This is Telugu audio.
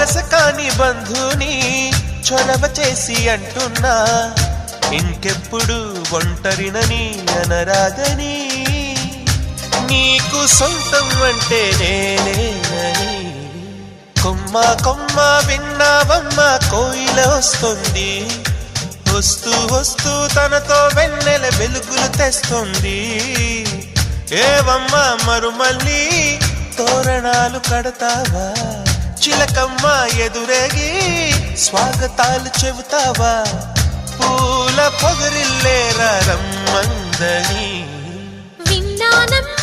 వరస కాని బంధుని చొరవ చేసి అంటున్నా, ఇంకెప్పుడు ఒంటరినని అనరాదని, నీకు సొంతం అంటే నేనేనని. కొమ్మ కొమ్మ విన్నావమ్మ కోయిల వస్తుంది, వస్తూ వస్తూ తనతో వెన్నెల వెలుగులు తెస్తుంది. ఏవమ్మ మరుమల్లి తోరణాలు కడతావా, చిలకమ్మ ఎదురేగి స్వాగతాలు చెబుతావా, పూల పొగరిల్లేరా రమ్మందని. విన్నానమ్మ